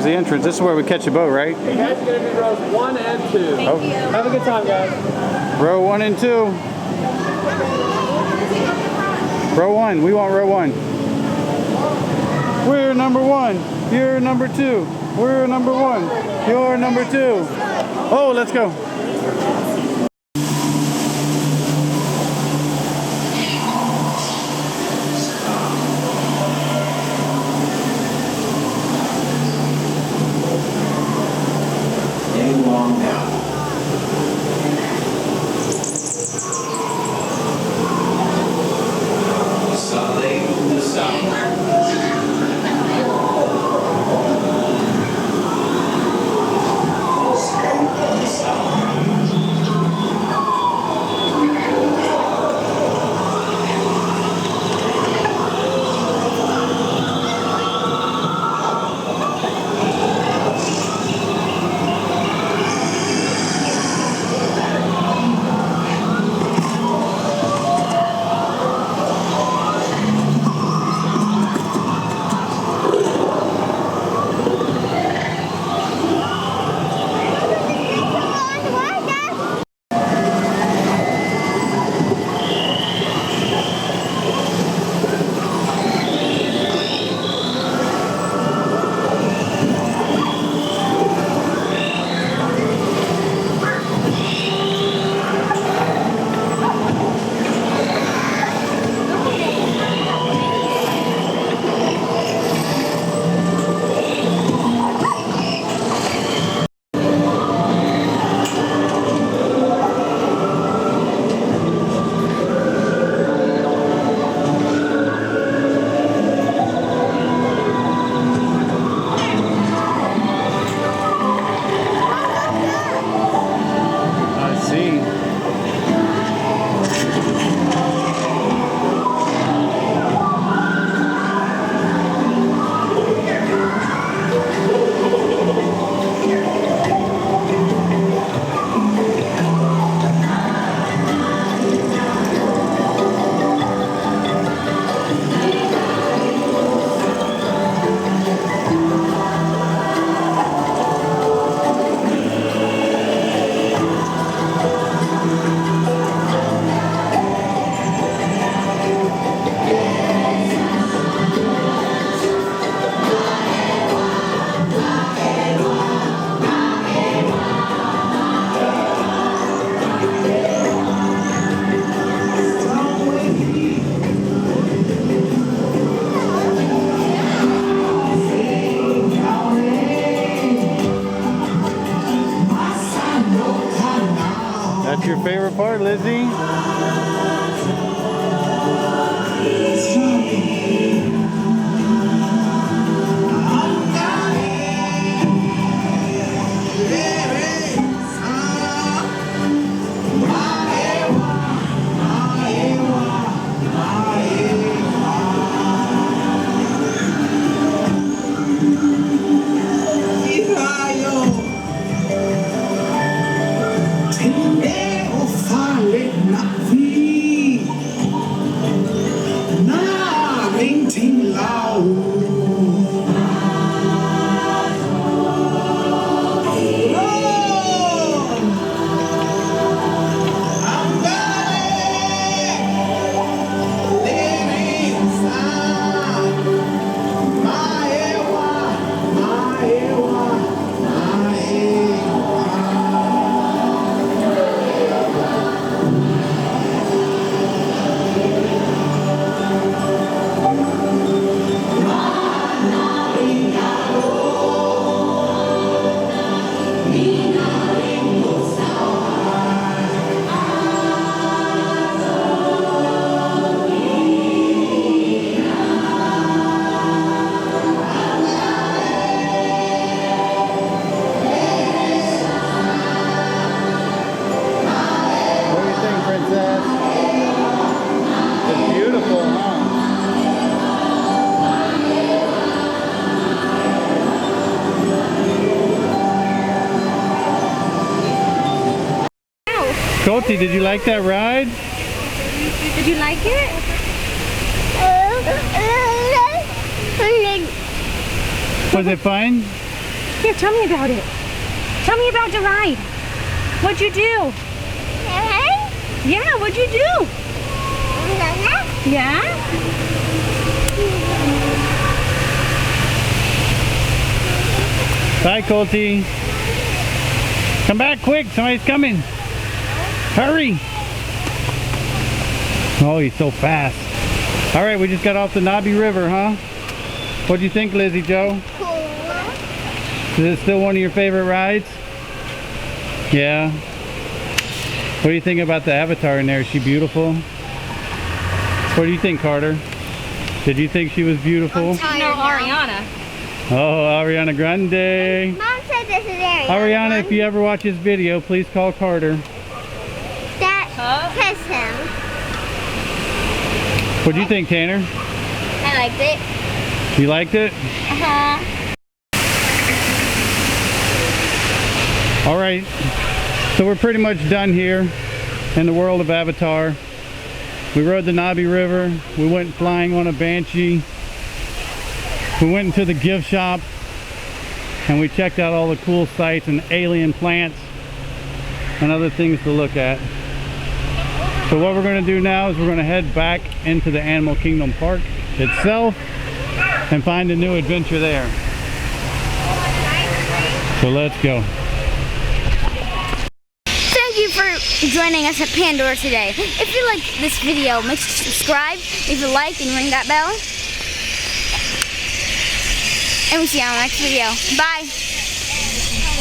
there's the entrance. This is where we catch a boat, right? You guys are going to be rows 1 and 2. Thank you. Have a good time, guys. Row 1 and 2. Row 1. We want row 1. We're number 1. You're number 2. We're number 1. You're number 2. Oh, let's go. That's your favorite part, Lizzie? Colty, did you like that ride? Did you like it? Was it fun? Here, tell me about it. Tell me about the ride. What'd you do? Yeah, what'd you do? Yeah? Bye, Colty. Come back quick, somebody's coming. Hurry. Oh, he's so fast. All right, we just got off the Navi River, huh? What'd you think, Lizzie Joe? Cool. Is it still one of your favorite rides? Yeah. What do you think about the avatar in there? Is she beautiful? What do you think, Carter? Did you think she was beautiful? No, Ariana. Oh, Ariana Grande. Mom said this is Ariana. Ariana, if you ever watch this video, please call Carter. Kiss him. What do you think, Tanner? I liked it. You liked it? Uh-huh. All right. So we're pretty much done here in the world of Avatar. We rode the Navi River. We went flying on a Banshee. We went into the gift shop and we checked out all the cool sights and alien plants and other things to look at. So what we're going to do now is we're going to head back into the Animal Kingdom Park itself and find a new adventure there. So let's go. Thank you for joining us at Pandora today. If you like this video, make sure to subscribe, leave a like, and ring that bell. And we'll see you on the next video. Bye.